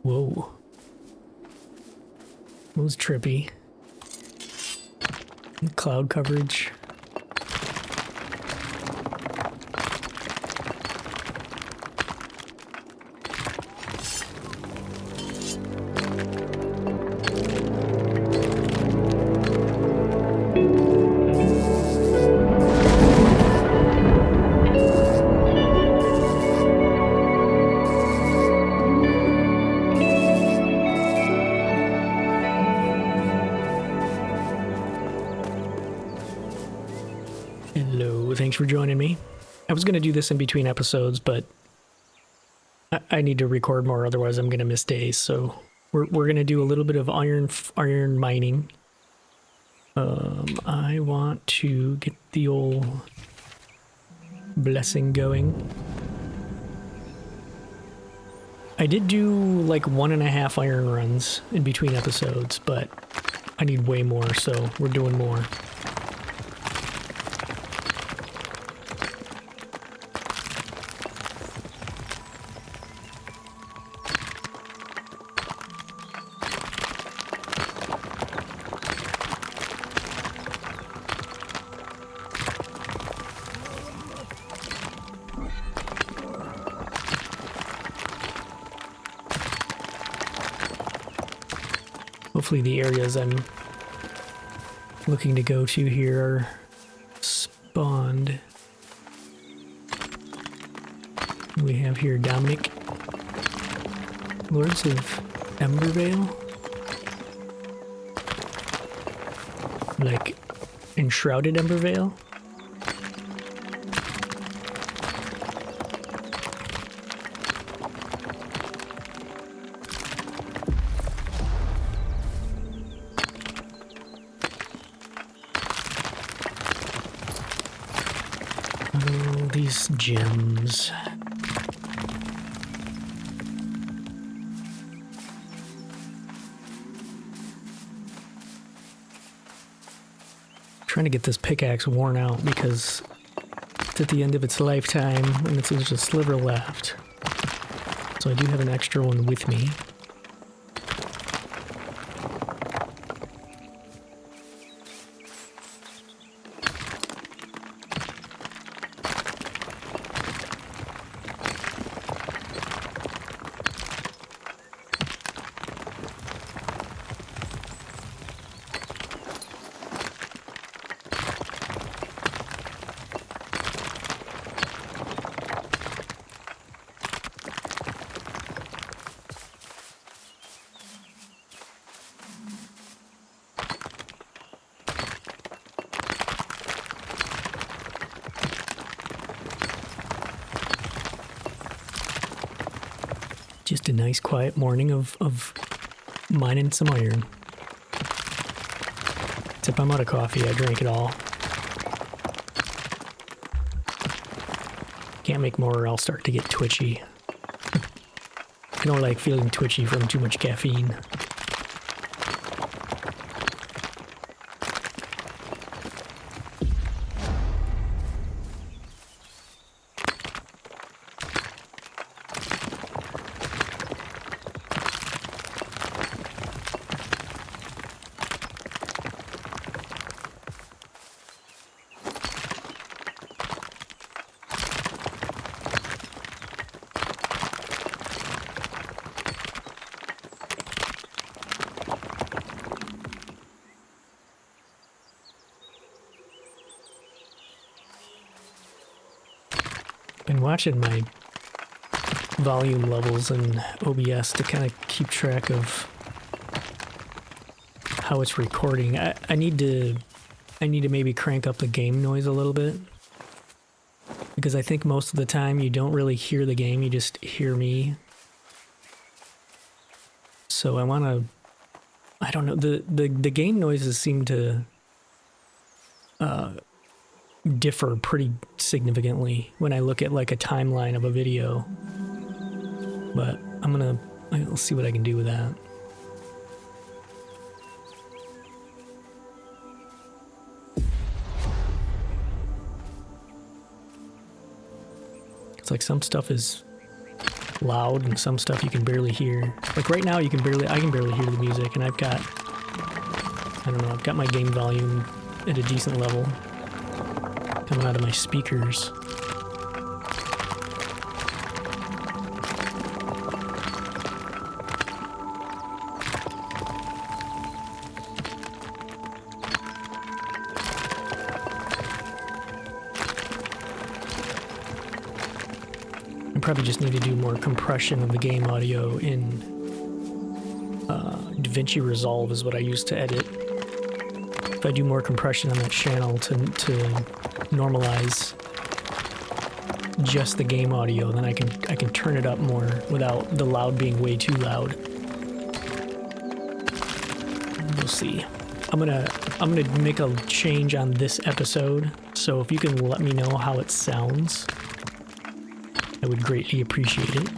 Whoa. That was trippy. Cloud coverage. Thanks for joining me. I was going to do this in between episodes, but I need to record more, otherwise I'm going to miss days. So we're going to do a little bit of iron mining. I want to get the old blessing going. I did do like 1.5 iron runs in between episodes, but I need way more, so we're doing more. Hopefully the areas I'm looking to go to here are spawned. We have here Dominic, Lords of Embervale, like enshrouded Embervale. These gems. Trying to get this pickaxe worn out because it's at the end of its lifetime and there's just a sliver left. So I do have an extra one with me. Just a nice quiet morning of mining some iron. Except I'm out of coffee, I drank it all. Can't make more or I'll start to get twitchy. I don't like feeling twitchy from too much caffeine. Been watching my volume levels in OBS to kind of keep track of how it's recording. I need to maybe crank up the game noise a little bit, because I think most of the time you don't really hear the game, you just hear me. So I want to, I don't know, the game noises seem to differ pretty significantly when I look at like a timeline of a video. But I'll see what I can do with that. It's like some stuff is loud, and some stuff you can barely hear. Like right now, I can barely hear the music, and I've got, I don't know, I've got my game volume at a decent level coming out of my speakers. Probably just need to do more compression of the game audio in DaVinci Resolve is what I use to edit. If I do more compression on that channel to normalize just the game audio, then I can turn it up more without the loud being way too loud. We'll see. I'm gonna make a change on this episode, so if you can let me know how it sounds, I would greatly appreciate it.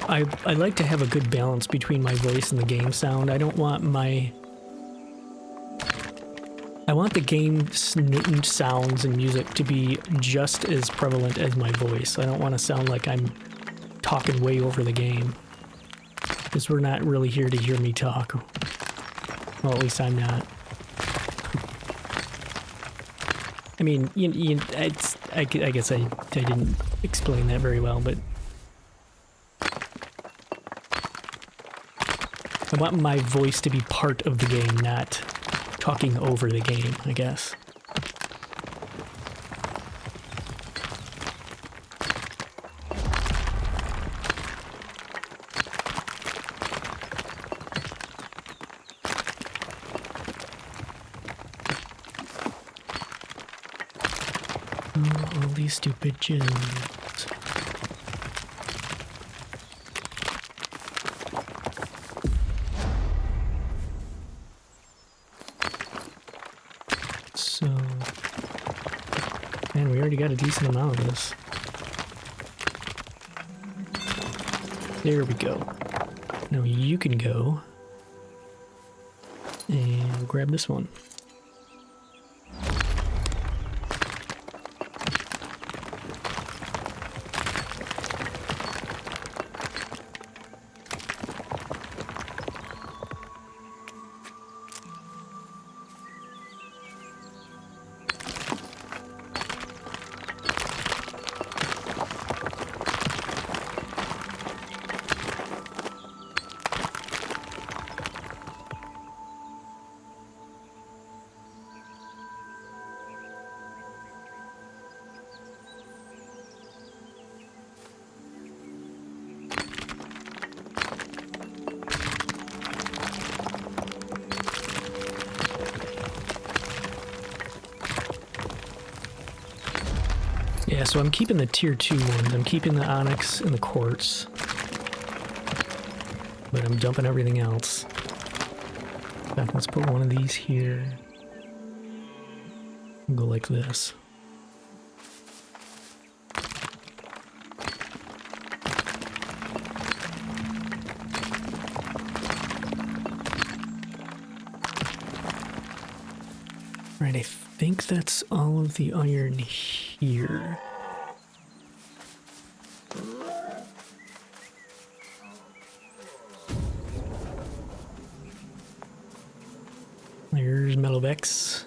I like to have a good balance between my voice and the game sound. I don't want I want the game sounds and music to be just as prevalent as my voice. I don't want to sound like I'm talking way over the game, because we're not really here to hear me talk. Well, at least I'm not. I mean, I guess I didn't explain that very well, but I want my voice to be part of the game, not talking over the game, I guess. Oh, all these stupid gems. Man, we already got a decent amount of this. There we go. Now you can go and grab this one. Yeah, so I'm keeping the tier 2 ones. I'm keeping the onyx and the quartz. But I'm dumping everything else. In fact, let's put one of these here. And go like this. Right, I think that's all of the iron here. There's Melovex.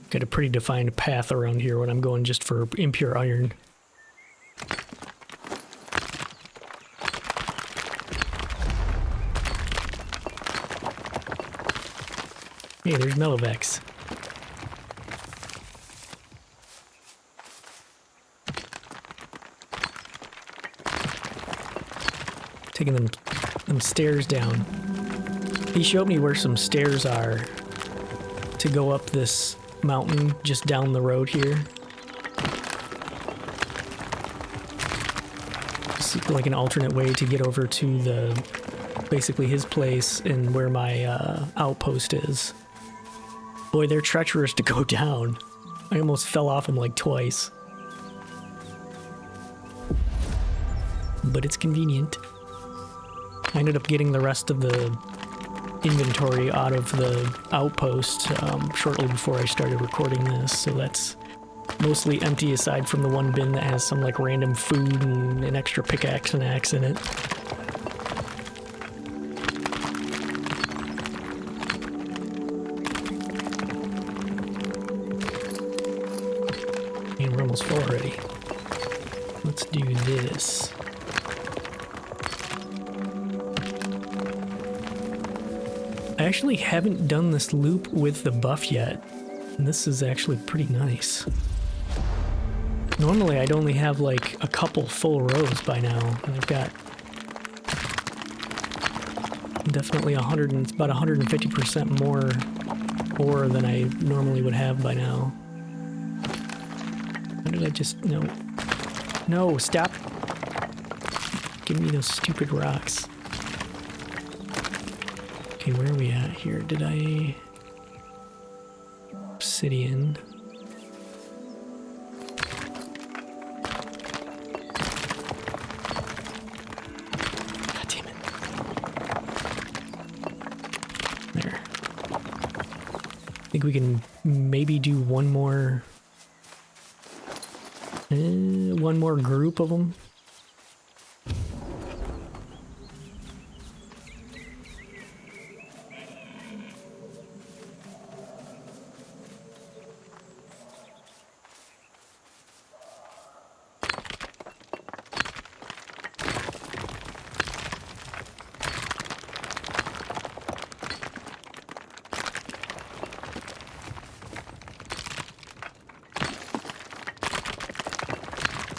Got a pretty defined path around here when I'm going just for impure iron. Hey, there's Melovex. Taking them stairs down. He showed me where some stairs are to go up this mountain just down the road here. It's like an alternate way to get over to the basically his place and where my outpost is. Boy, they're treacherous to go down. I almost fell off them like twice. But it's convenient. I ended up getting the rest of the inventory out of the outpost shortly before I started recording this, so that's mostly empty aside from the one bin that has some like random food and an extra pickaxe and axe in it. And we're almost full already. Let's do this. I actually haven't done this loop with the buff yet, and this is actually pretty nice. Normally I'd only have like a couple full rows by now, and I've got definitely about 150% more ore than I normally would have by now. How did I just... No, stop! Give me those stupid rocks. Okay, where are we at here? Did I... Obsidian. God damn it. There. I think we can maybe do one more group of them.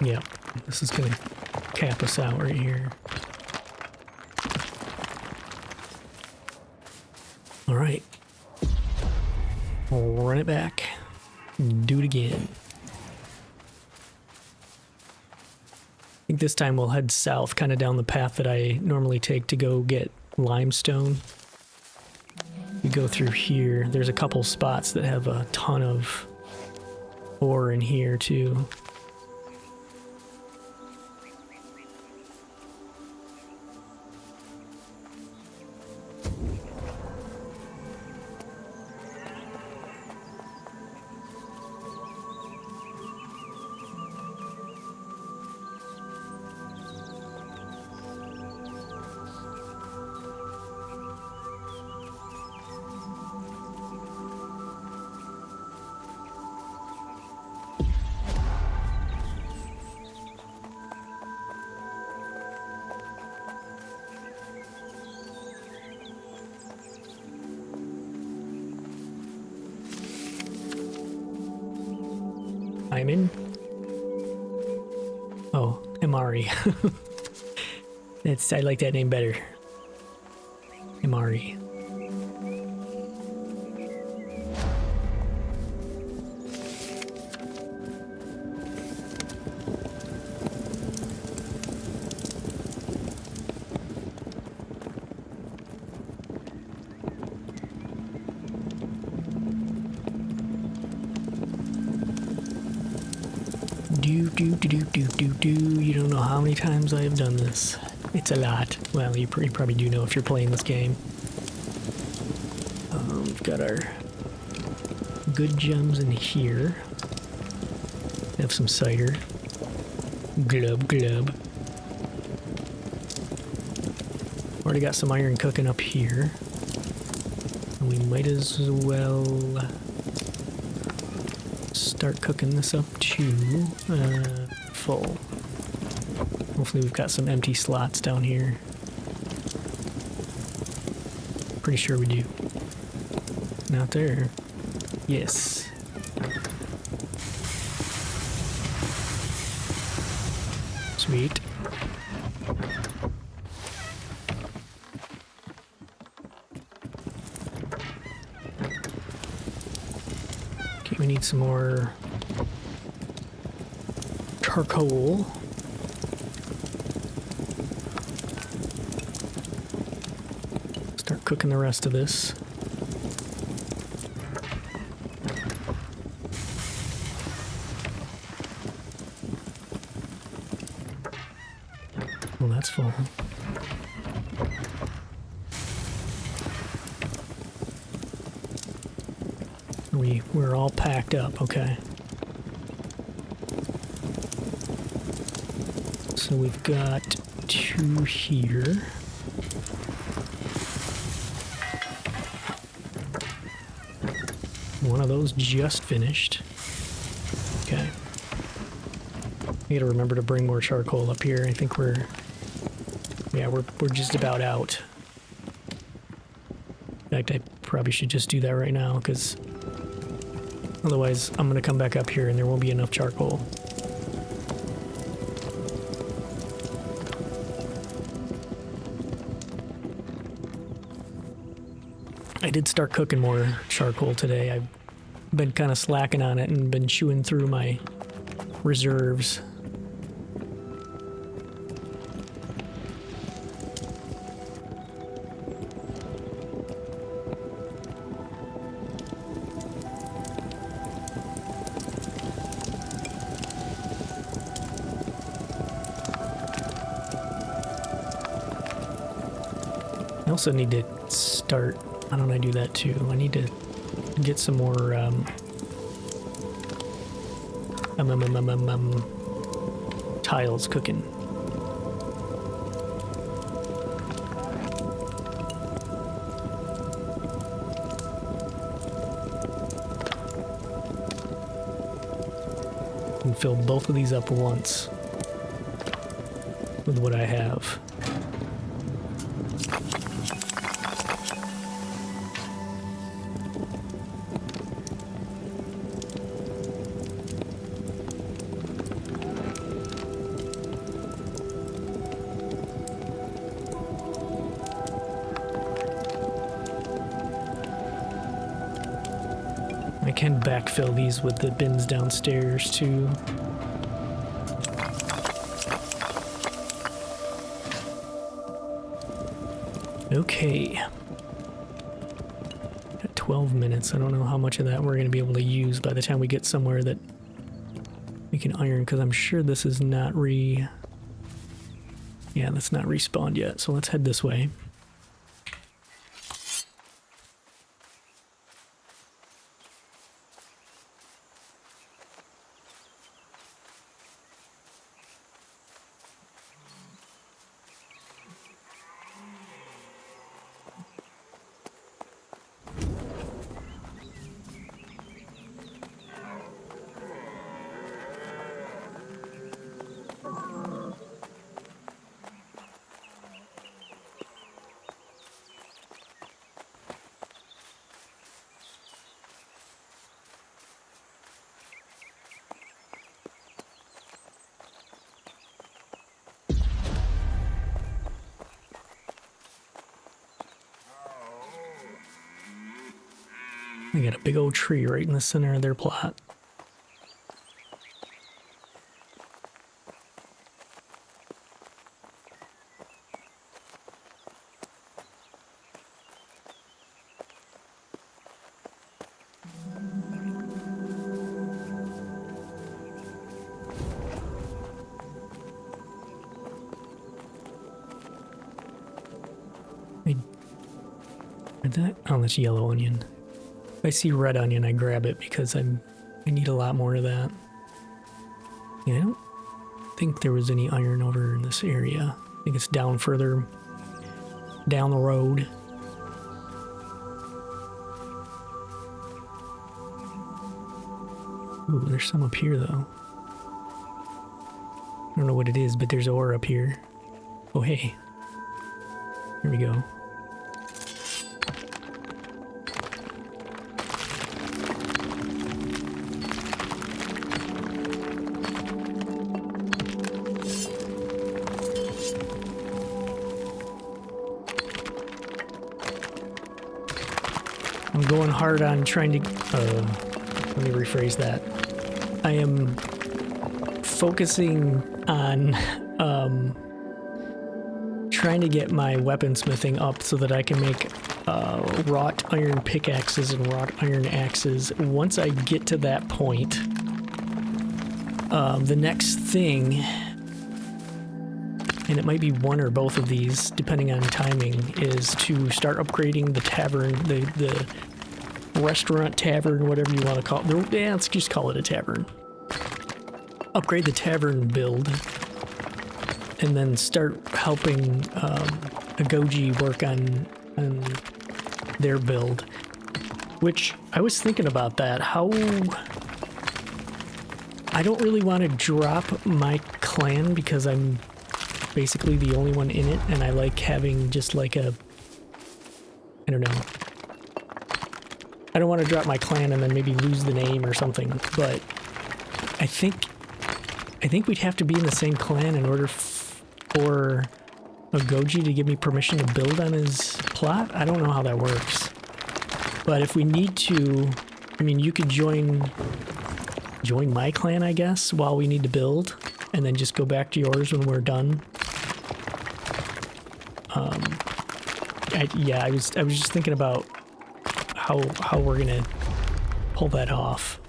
Yeah, this is gonna cap us out right here. All right, we'll run it back, do it again. I think this time we'll head south, kind of down the path that I normally take to go get limestone. We go through here. There's a couple spots that have a ton of ore in here too. I'm in. Oh, Merrie. I like that name better. Merrie. You don't know how many times I have done this. It's a lot. Well, you probably do know if you're playing this game. We've got our good gems in here. Have some cider. Glub, glub. Already got some iron cooking up here. We might as well start cooking this up to full. Hopefully we've got some empty slots down here. Pretty sure we do. Not there. Yes. Sweet. Okay, we need some more charcoal. Start cooking the rest of this. Well, that's full. We're all packed up, okay. So we've got 2 here. One of those just finished. Okay. I gotta remember to bring more charcoal up here. I think we're just about out. In fact, I probably should just do that right now, because otherwise I'm gonna come back up here and there won't be enough charcoal. I did start cooking more charcoal today. I've been kind of slacking on it and been chewing through my reserves. I also need to start, why don't I do that too? I need to get some more tiles cooking. And fill both of these up once with what I have. I can backfill these with the bins downstairs too. Okay. At 12 minutes. I don't know how much of that we're going to be able to use by the time we get somewhere that we can iron, because I'm sure this is not yeah, that's not respawned yet. So let's head this way. They got a big old tree right in the center of their plot. Oh, that's yellow onion. If I see red onion, I grab it because I need a lot more of that. Yeah, I don't think there was any iron over in this area. I think it's down further down the road. Ooh, there's some up here, though. I don't know what it is, but there's ore up here. Oh, hey. Here we go. I'm going hard on trying to... let me rephrase that. I am focusing on trying to get my weaponsmithing up so that I can make wrought iron pickaxes and wrought iron axes. Once I get to that point, the next thing, and it might be one or both of these depending on timing, is to start upgrading the tavern, the restaurant, tavern, whatever you want to call it. Yeah, let's just call it a tavern. Upgrade the tavern build, and then start helping Agoji work on their build. Which, I was thinking about that, how... I don't really want to drop my clan because I'm basically the only one in it, and I like having just like a... I don't know. I don't want to drop my clan and then maybe lose the name or something, but I think we'd have to be in the same clan in order for Agoji to give me permission to build on his plot. I don't know how that works. But if we need to, I mean, you could join my clan, I guess, while we need to build, and then just go back to yours when we're done. Yeah, I was just thinking about how we're gonna pull that off.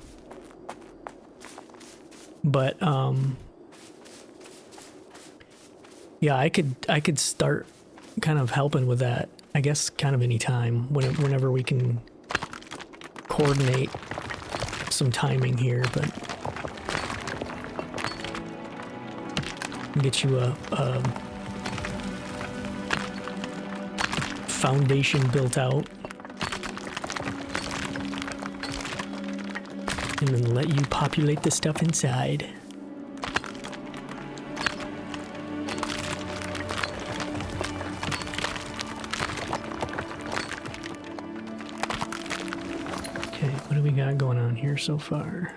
But yeah, I could start kind of helping with that, I guess, kind of any time whenever we can coordinate some timing here. But get you a foundation built out, and then let you populate the stuff inside. Okay, what do we got going on here so far?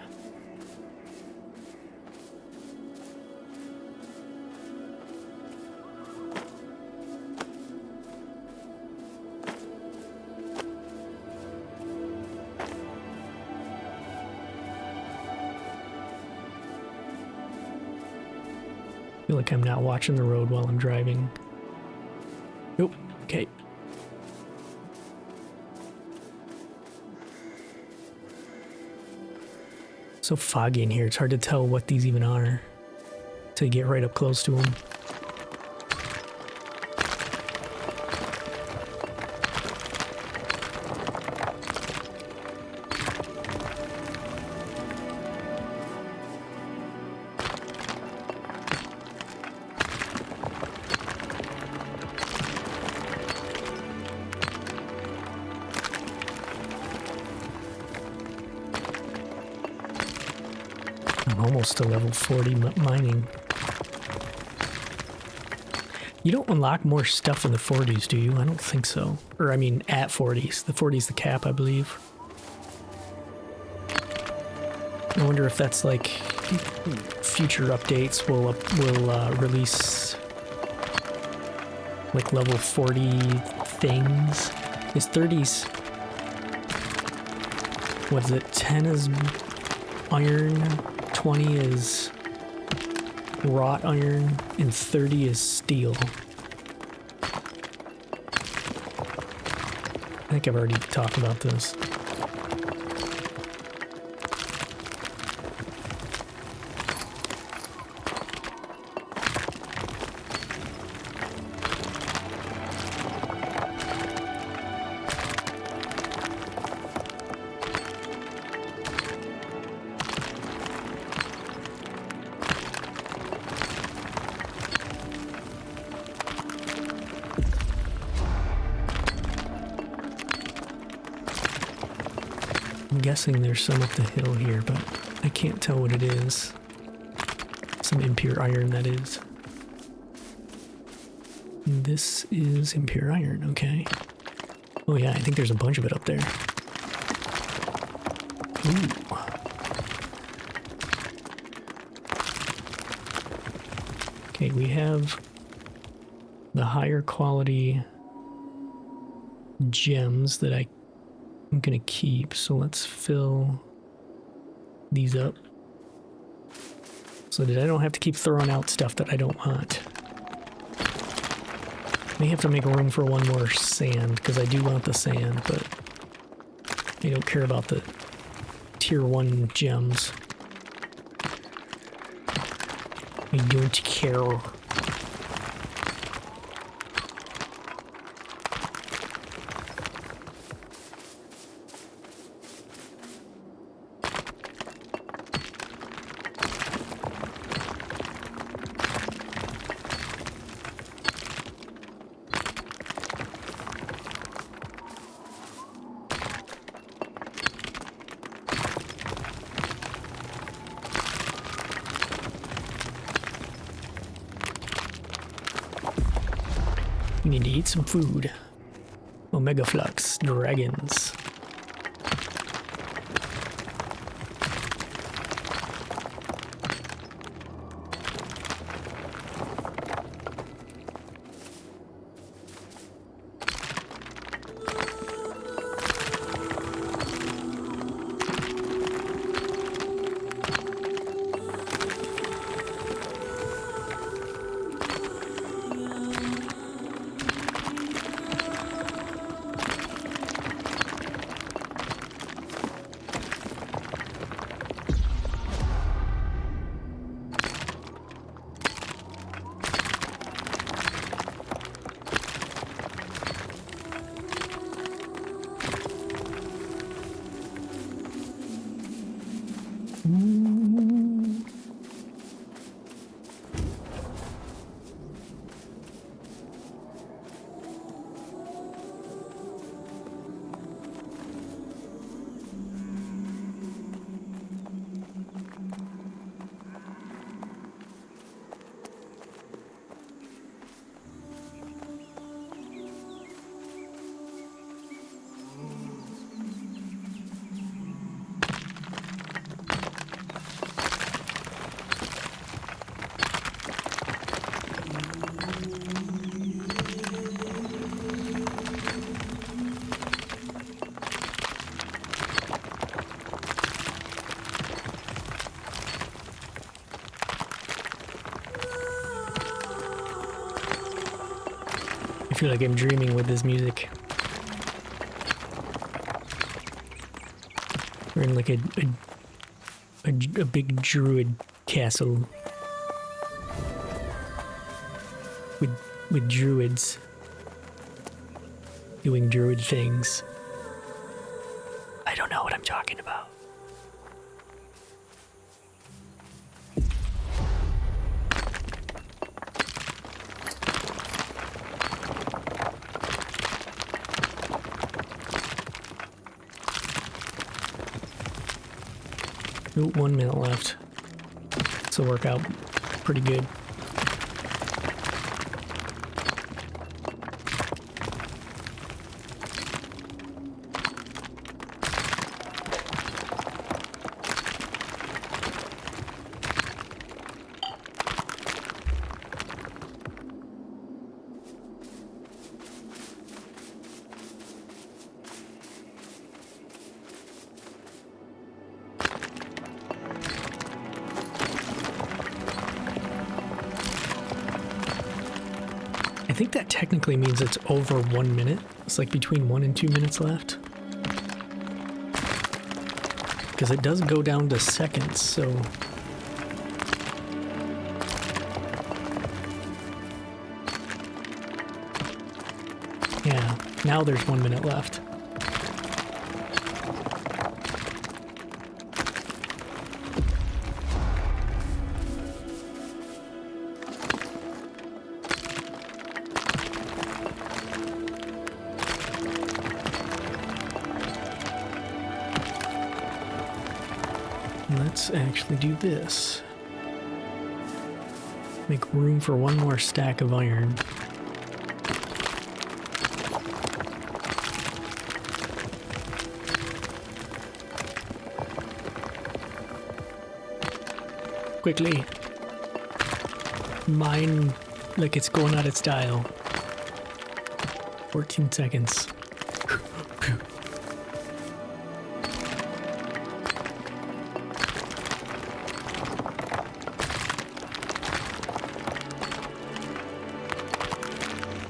I feel like I'm not watching the road while I'm driving. Nope. Okay. So foggy in here. It's hard to tell what these even are till you get right up close to them. To level 40 mining. You don't unlock more stuff in the 40s, do you? I don't think so. Or I mean at 40s. The 40's the cap, I believe. I wonder if that's like future updates will release like level 40 things. Is 30s, what is it, 10 is iron, 20 is wrought iron, and 30 is steel. I think I've already talked about this. guessing there's some up the hill here, but I can't tell what it is. Some impure iron, that is. This is impure iron, okay. Oh yeah, I think there's a bunch of it up there. Ooh. Okay, we have the higher quality gems that I'm gonna keep, so let's fill these up so that I don't have to keep throwing out stuff that I don't want. May have to make room for one more sand, because I do want the sand, but I don't care about the tier 1 gems. I don't care. We need to eat some food. Omega Flux, dragons. I feel like I'm dreaming with this music. We're in like a big druid castle with druids doing druid things. I don't know what I'm talking about. Ooh, 1 minute left. This will work out pretty good. I think that technically means it's over 1 minute. It's like between 1 and 2 minutes left. Because it does go down to seconds, so... Yeah, now there's 1 minute left. Let's actually do this. Make room for one more stack of iron. Quickly. Mine like it's going out of style. 14 seconds.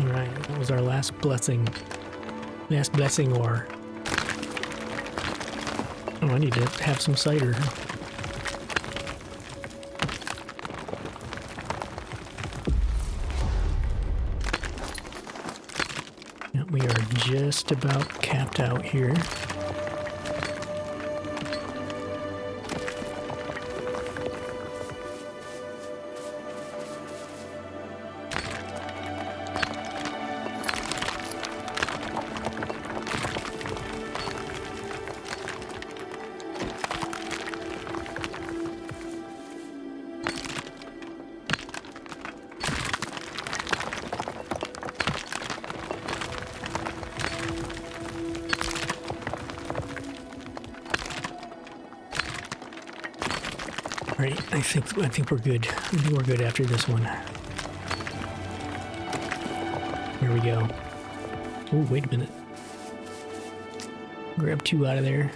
Alright, that was our last blessing. Last blessing ore. Oh, I need to have some cider. We are just about capped out here. Alright, I think we're good. I think we're good after this one. Here we go. Oh, wait a minute. Grab 2 out of there.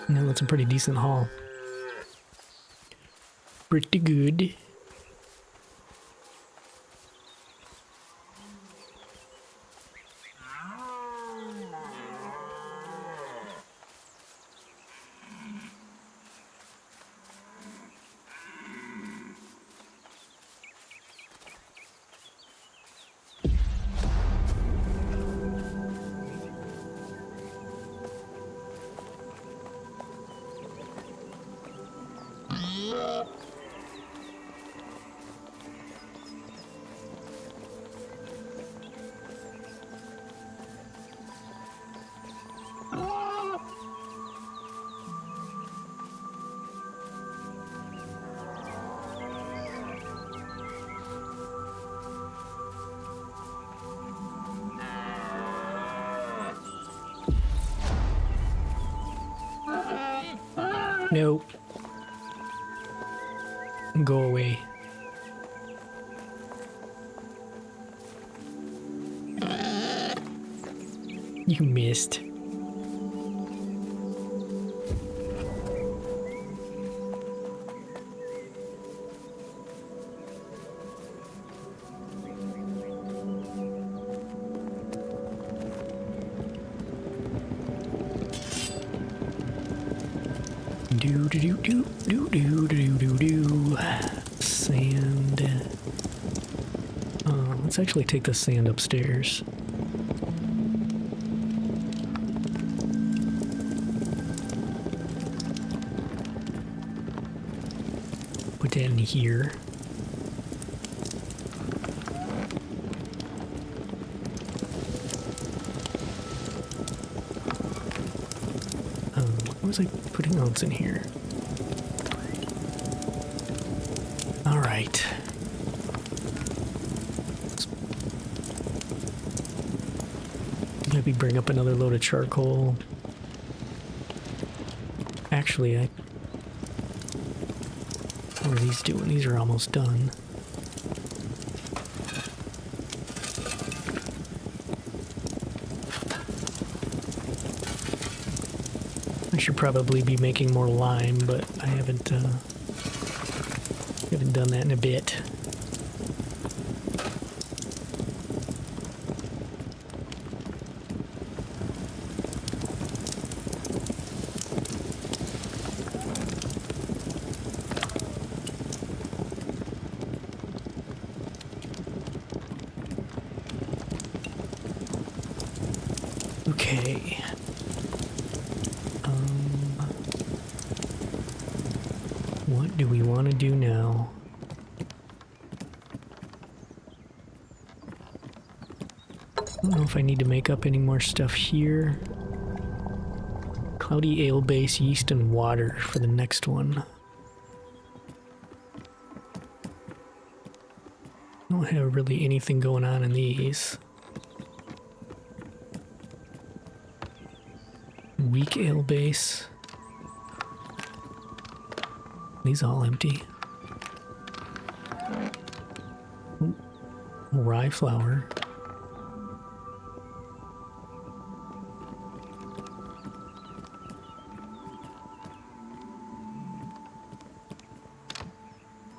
No, that's a pretty decent haul. Pretty good. No. Go away. You missed. Do. Sand. Let's actually take the sand upstairs. Put that in here. What was I putting else in here? All right. Maybe bring up another load of charcoal. Actually, what are these doing? These are almost done. I should probably be making more lime, but I haven't done that in a bit. Okay. What do we want to do now? I don't know if I need to make up any more stuff here. Cloudy ale base, yeast, and water for the next one. Don't have really anything going on in these. Weak ale base. These all empty. Ooh, rye flour.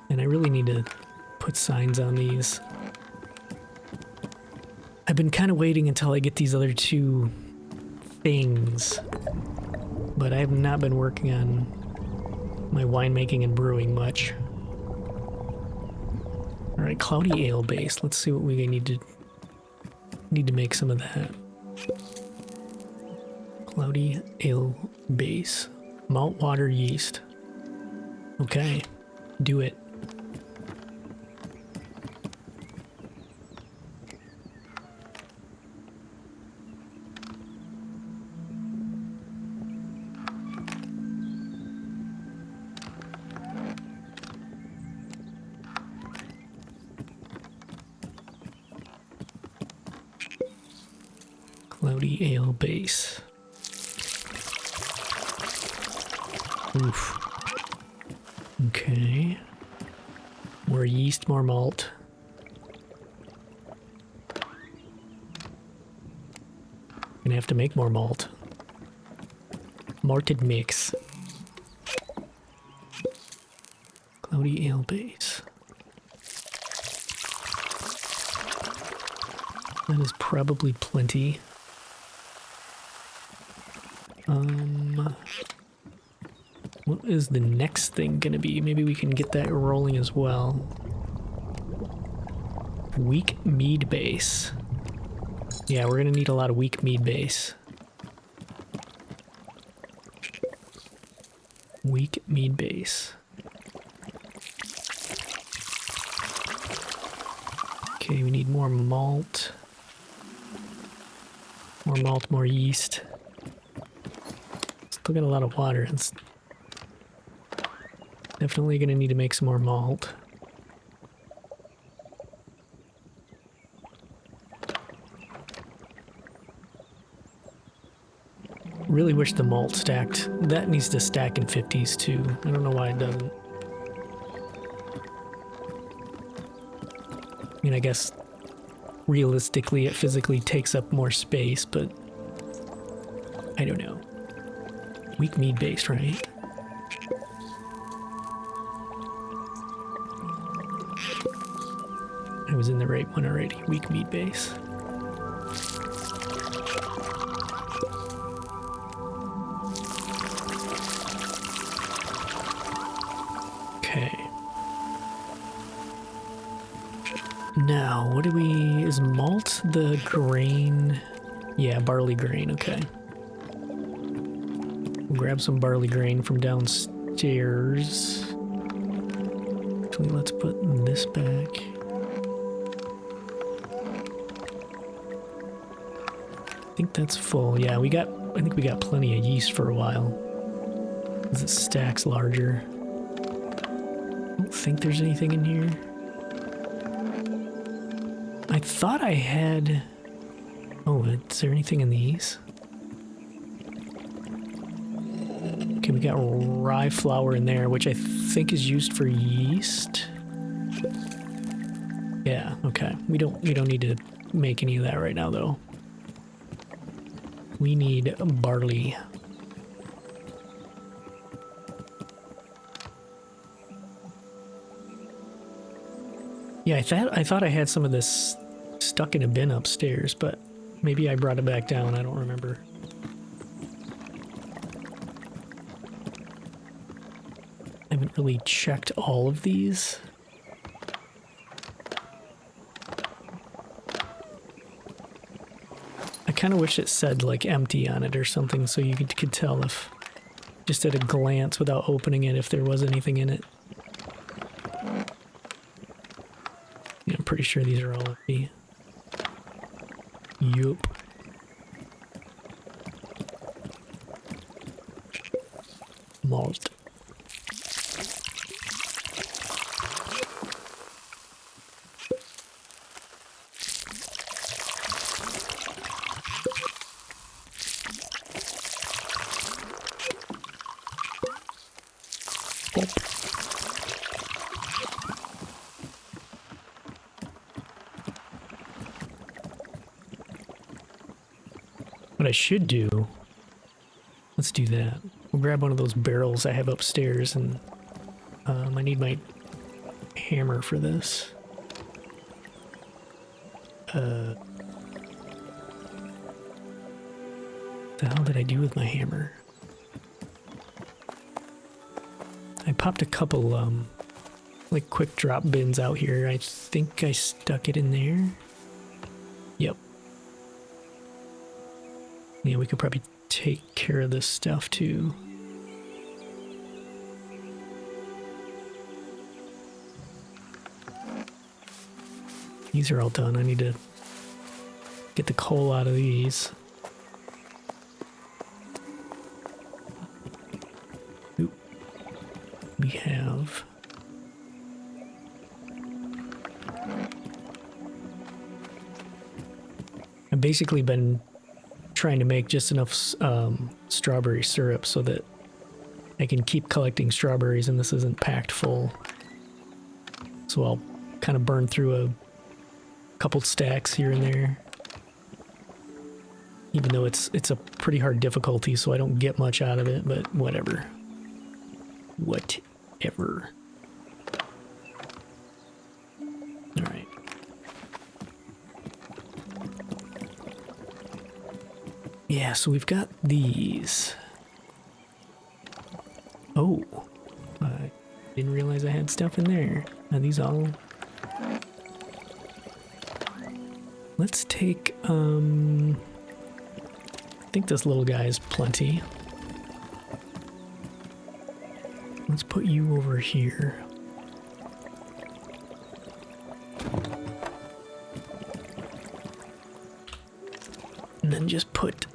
And I really need to put signs on these. I've been kind of waiting until I get these other two things, but I have not been working on my winemaking and brewing much. All right, cloudy ale base. Let's see what we need to make some of that. Cloudy ale base, malt, water, yeast. Okay, do it. Cloudy ale base. Oof. Okay. More yeast, more malt. Gonna have to make more malt. Malted mix. Cloudy ale base. That is probably plenty. What is the next thing gonna be? Maybe we can get that rolling as well. Weak mead base. Yeah, we're gonna need a lot of weak mead base. Weak mead base. Okay, we need more malt. More malt, more yeast. Still got a lot of water. It's definitely gonna need to make some more malt. Really wish the malt stacked. That needs to stack in 50s too. I don't know why it doesn't. I mean, I guess realistically it physically takes up more space, but I don't know. Weak mead based, right? I was in the right one already. Weak mead base. Okay. Now, what do we... Is malt the grain? Yeah, barley grain, okay. We'll grab some barley grain from downstairs. Actually, let's put this back. I think that's full. Yeah, I think we got plenty of yeast for a while. Because it stacks larger. I don't think there's anything in here. I thought I had... Oh, is there anything in these? Okay, we got rye flour in there, which I think is used for yeast. Yeah, okay. We don't need to make any of that right now, though. We need barley. Yeah, I thought I had some of this stuck in a bin upstairs, but maybe I brought it back down. I don't remember. I haven't really checked all of these. I kind of wish it said like empty on it or something so you could tell if, just at a glance without opening it, if there was anything in it. Yeah, I'm pretty sure these are all empty. Yup. Malt. What I should do, let's do that. We'll grab one of those barrels I have upstairs, and I need my hammer for this. What the hell did I do with my hammer? I popped a couple, like quick drop bins out here. I think I stuck it in there. Yep. Yeah, we could probably take care of this stuff too. These are all done. I need to get the coal out of these. Oop. We have... I've basically been trying to make just enough strawberry syrup so that I can keep collecting strawberries and this isn't packed full. So I'll kind of burn through a couple stacks here and there. Even though it's a pretty hard difficulty, so I don't get much out of it, but whatever. Whatever. Alright. Yeah, so we've got these. Oh, I didn't realize I had stuff in there. Are these all? Let's take, I think this little guy is plenty. Let's put you over here. And then just put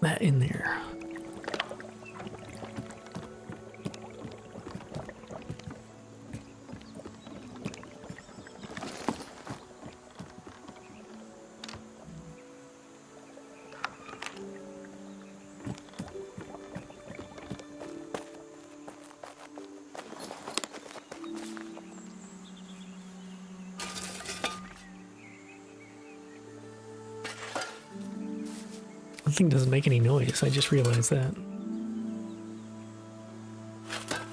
that in there. The thing doesn't make any noise, I just realized that.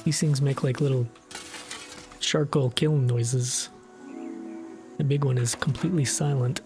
These things make like little charcoal killing noises. The big one is completely silent.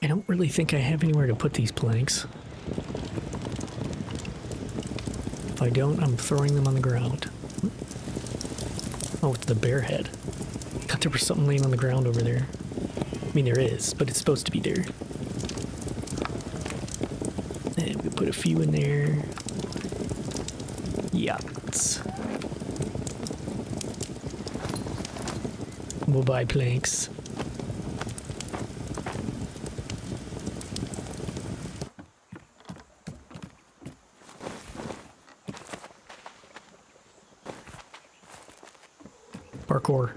I don't really think I have anywhere to put these planks. If I don't, I'm throwing them on the ground. Oh, it's the bear head. Thought there was something laying on the ground over there. I mean, there is, but it's supposed to be there. And we put a few in there. Yachts. We'll buy planks. Parkour.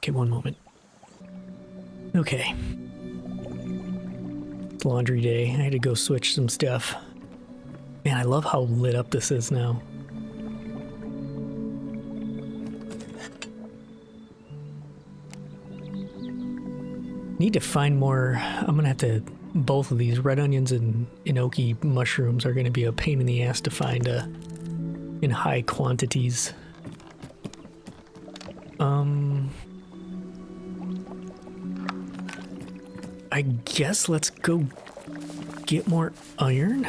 Okay, one moment. Okay. It's laundry day. I had to go switch some stuff. Man, I love how lit up this is now. Need to find more. I'm gonna have to. Both of these red onions and enoki mushrooms are gonna be a pain in the ass to find in high quantities. I guess let's go get more iron.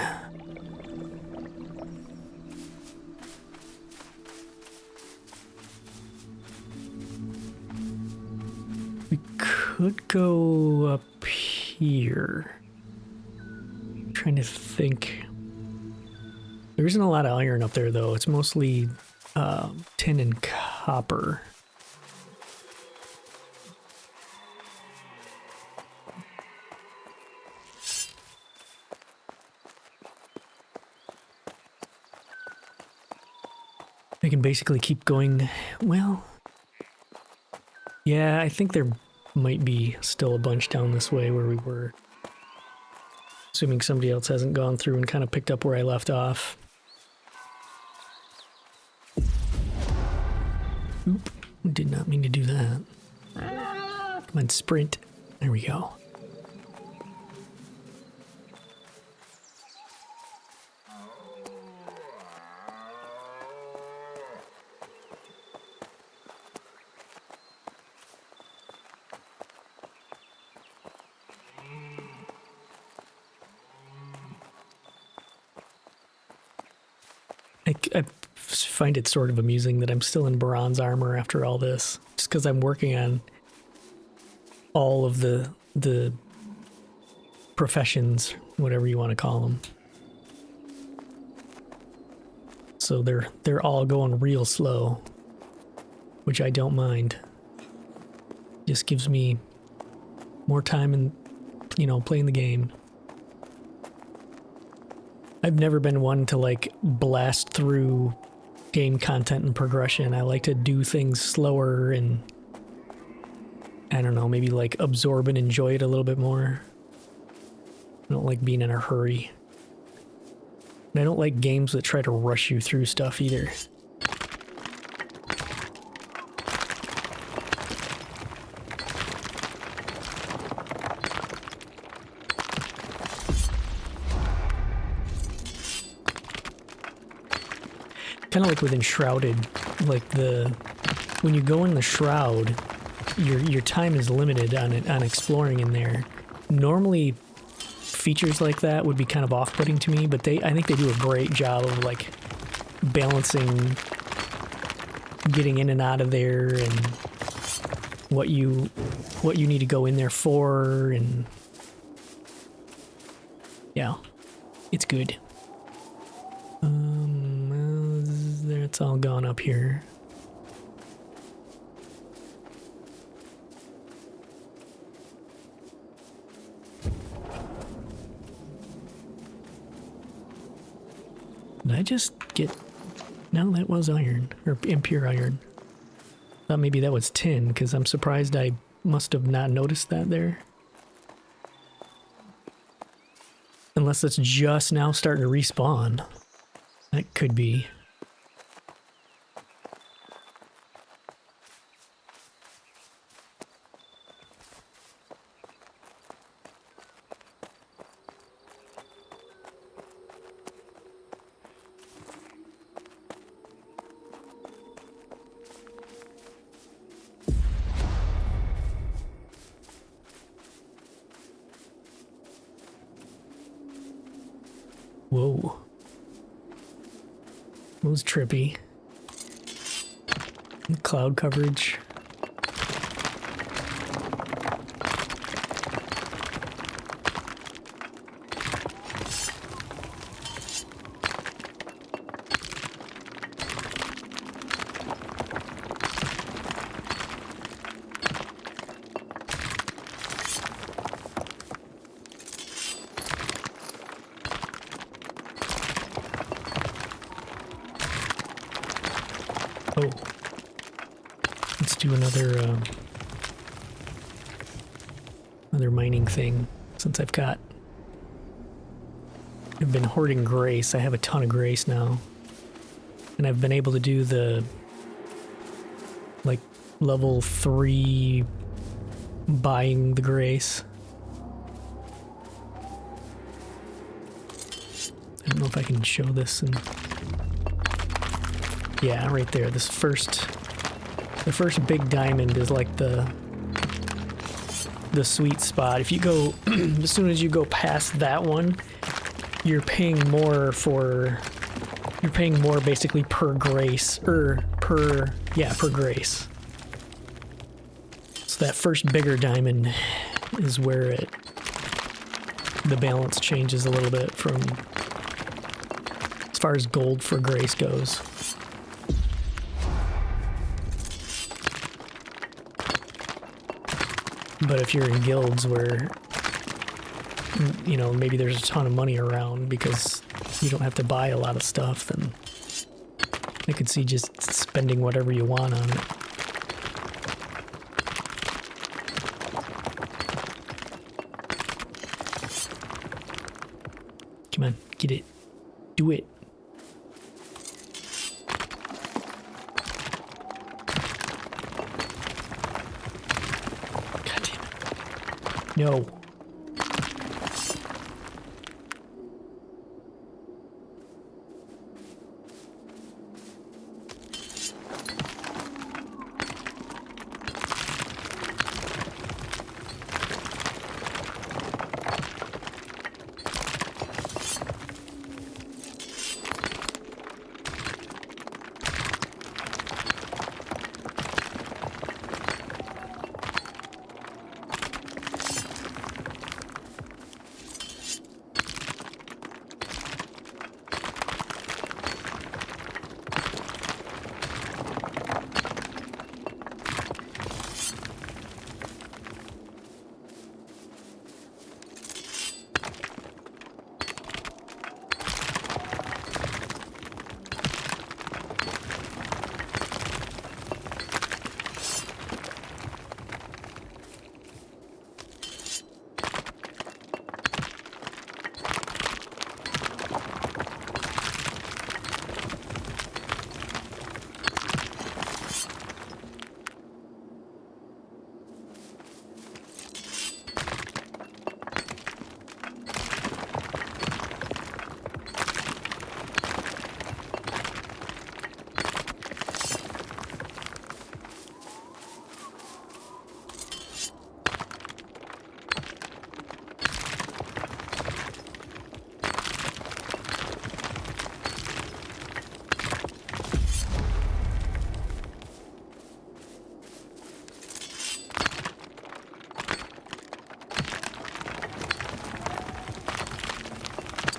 We could go up here. I'm trying to think. There isn't a lot of iron up there though. It's mostly tin and copper. I can basically keep going. Well, yeah, I think there might be still a bunch down this way where we were. Assuming somebody else hasn't gone through and kind of picked up where I left off. Oop, did not mean to do that. Come on, sprint. There we go. I find it sort of amusing that I'm still in bronze armor after all this, just because I'm working on all of the professions, whatever you want to call them. So they're all going real slow, which I don't mind. Just gives me more time in, you know, playing the game. I've never been one to like blast through game content and progression. I like to do things slower and I don't know, maybe like absorb and enjoy it a little bit more. I don't like being in a hurry. And I don't like games that try to rush you through stuff either. Kind of like with Enshrouded, like when you go in the shroud, your time is limited on exploring in there. Normally, features like that would be kind of off-putting to me, but I think they do a great job of like balancing getting in and out of there and what you need to go in there for, and yeah, it's good. It's all gone up here. Did I just get... No, that was iron, or impure iron. Thought maybe that was tin, because I'm surprised I must have not noticed that there. Unless it's just now starting to respawn. That could be. Whoa. That was trippy. Cloud coverage. Oh. Let's do another another mining thing since I've been hoarding grace. I have a ton of grace now. And I've been able to do the like level 3 buying the grace. I don't know if I can show this and yeah, right there. The first big diamond is like the sweet spot. If you go as soon as you go past that one, you're paying more basically per grace or per grace. So that first bigger diamond is where the balance changes a little bit from as far as gold for grace goes. But if you're in guilds where, you know, maybe there's a ton of money around because you don't have to buy a lot of stuff, then I could see just spending whatever you want on it. Come on, get it. Do it. God damn it. No.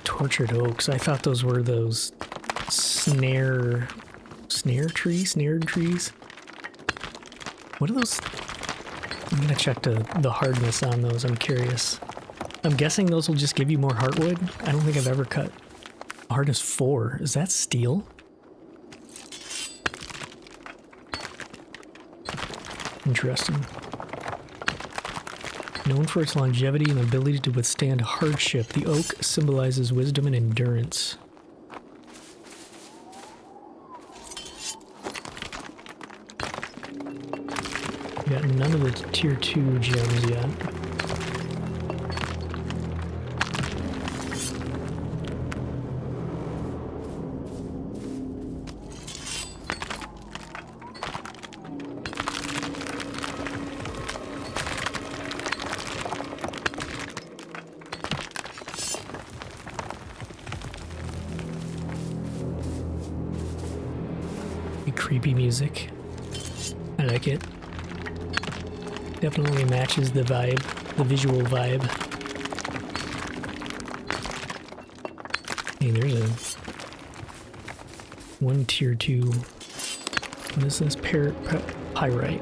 Tortured oaks. I thought those were those snared trees. What are those? I'm gonna check the hardness on those. I'm curious. I'm guessing those will just give you more heartwood. I don't think I've ever cut hardness 4. Is that steel? Interesting. Known for its longevity and ability to withstand hardship, the oak symbolizes wisdom and endurance. We got none of the tier 2 gems yet. Creepy music. I like it. Definitely matches the vibe, the visual vibe. Hey, there's one tier 2. What is this? Pyrite.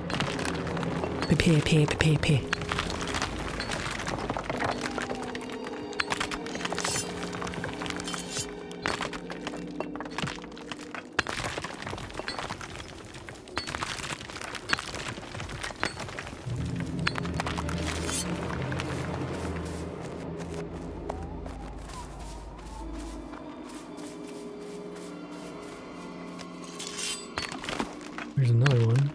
There's another one.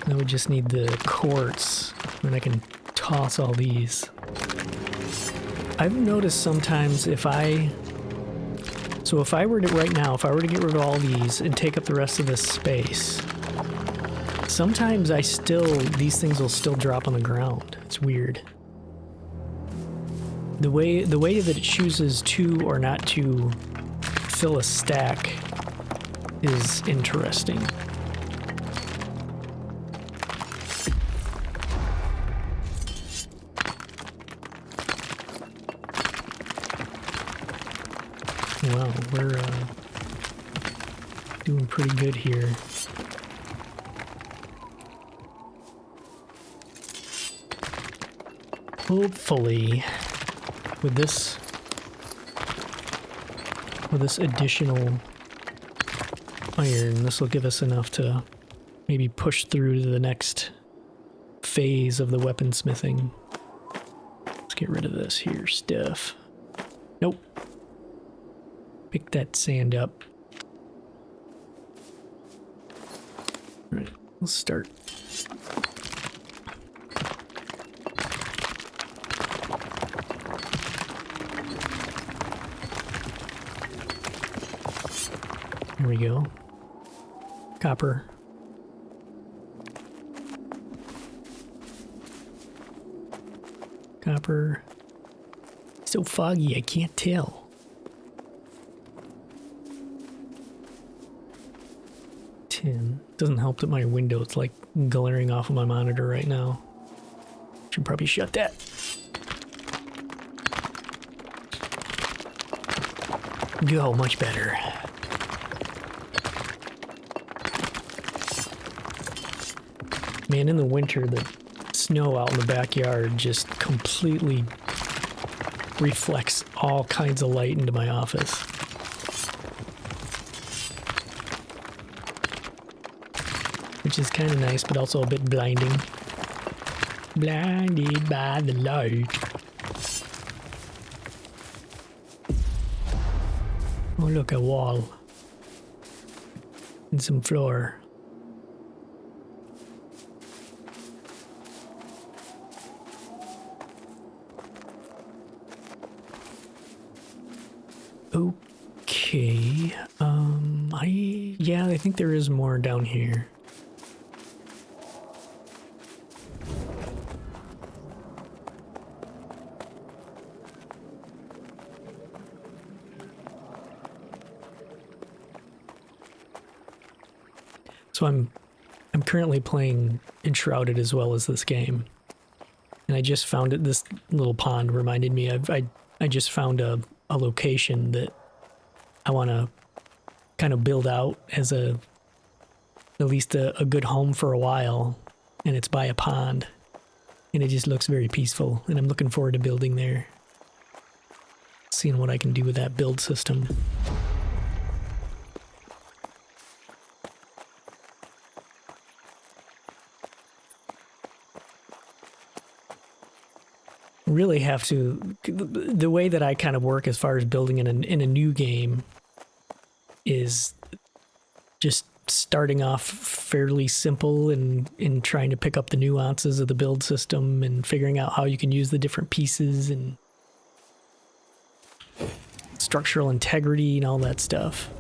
Now we just need the quartz, and I can toss all these. I've noticed sometimes if I were to, right now, if I were to get rid of all these and take up the rest of this space, sometimes these things will still drop on the ground. It's weird. The way that it chooses to or not to fill a stack is interesting. Wow, we're doing pretty good here. Hopefully, with this additional iron, this will give us enough to maybe push through to the next phase of the weaponsmithing. Let's get rid of this here stuff. Nope. Pick that sand up. All right, let's start. Here we go. Copper. Copper. So foggy, I can't tell. Tin. Doesn't help that my window's like glaring off of my monitor right now. Should probably shut that. Go, much better. Man, in the winter, the snow out in the backyard just completely reflects all kinds of light into my office. Which is kind of nice, but also a bit blinding. Blinded by the light. Oh, look, a wall. And some floor. Okay, I think there is more down here. So I'm currently playing Enshrouded as well as this game. And I just found it, this little pond reminded me I just found a location that I want to kind of build out as at least a good home for a while, and it's by a pond, and it just looks very peaceful, and I'm looking forward to building there, seeing what I can do with that build system. Really have to, the way that I kind of work as far as building in a new game is just starting off fairly simple and trying to pick up the nuances of the build system and figuring out how you can use the different pieces and structural integrity and all that stuff.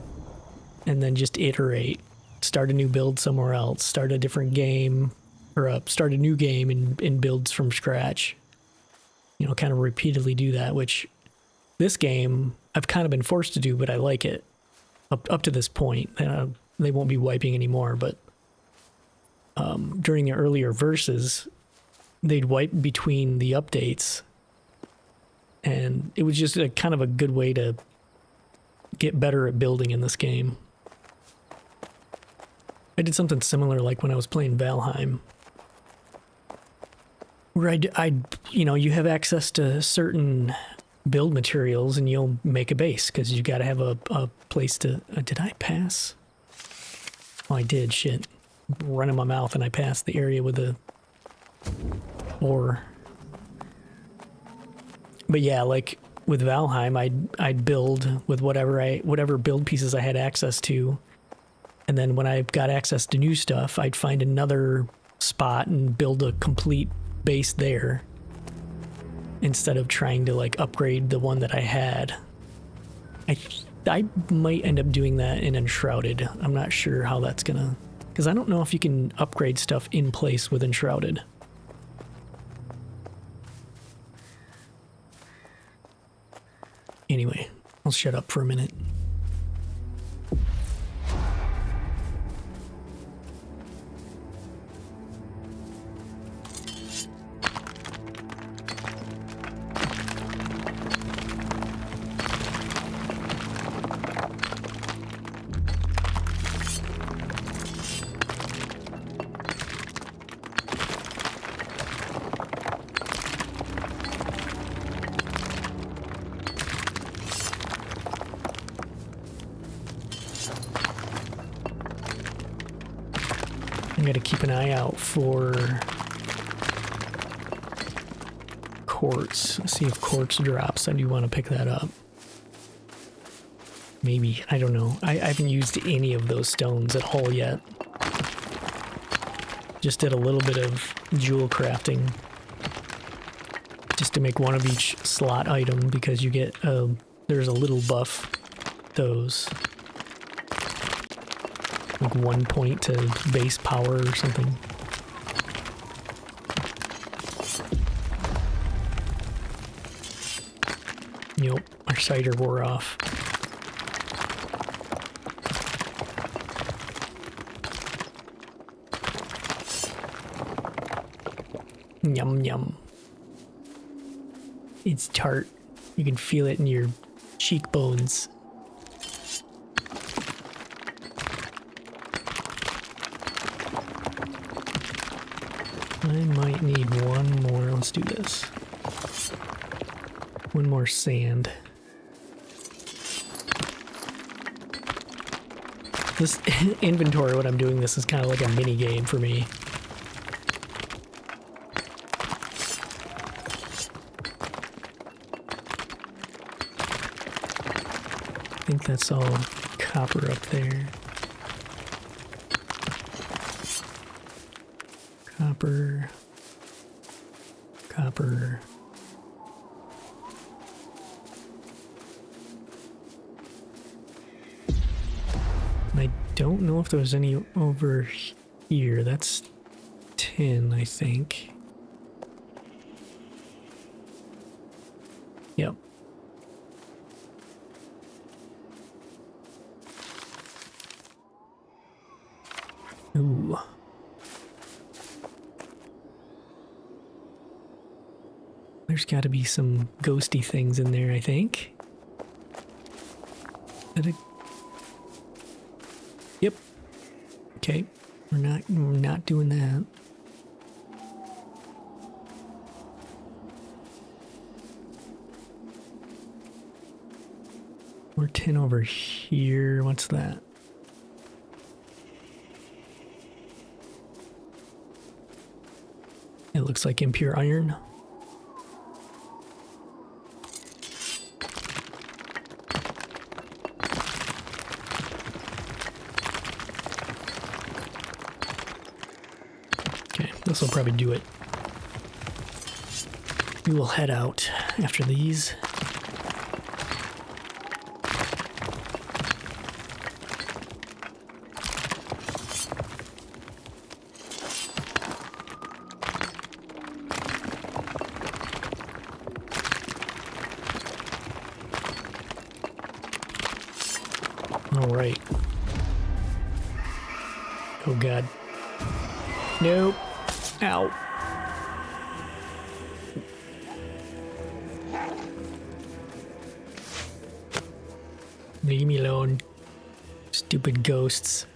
And then just iterate, start a new build somewhere else, start a different game, or start a new game and builds from scratch. You know, kind of repeatedly do that, which this game I've kind of been forced to do, but I like it up to this point. They won't be wiping anymore, but during the earlier verses, they'd wipe between the updates, and it was just a kind of a good way to get better at building in this game. I did something similar like when I was playing Valheim, where you have access to certain build materials and you'll make a base because you got to have a place to... did I pass? Oh, I did. Shit. Running my mouth and I passed the area with the ore. But yeah, like with Valheim, I'd build with whatever build pieces I had access to, And then when I've got access to new stuff, I'd find another spot and build a complete base there instead of trying to like upgrade the one that I had. I might end up doing that in Enshrouded. I'm not sure how that's gonna, because I don't know if you can upgrade stuff in place with Enshrouded. Anyway, I'll shut up for a minute. I gotta keep an eye out for quartz. See if quartz drops. I do want to pick that up. Maybe. I don't know. I haven't used any of those stones at all yet. Just did a little bit of jewel crafting. Just to make one of each slot item because you get, there's a little buff. Those. Like 1 point to base power or something. Nope, our cider wore off. Yum yum. It's tart. You can feel it in your cheekbones. I might need one more. Let's do this. One more sand. This inventory, when I'm doing this, is kind of like a mini game for me. I think that's all copper up there. Copper. Copper. I don't know if there's any over here. That's tin, I think. Yep. Ooh. There's got to be some ghosty things in there, I think. Yep. Okay. We're not doing that. More tin over here. What's that? It looks like impure iron. This will probably do it. We will head out after these. All right. Oh God. Nope. Ow. Leave me alone. Stupid ghosts.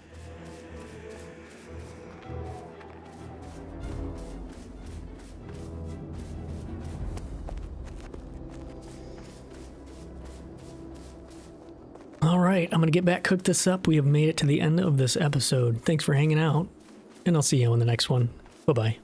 All right, I'm gonna get back, cook this up. We have made it to the end of this episode. Thanks for hanging out, and I'll see you on the next one. Bye-bye.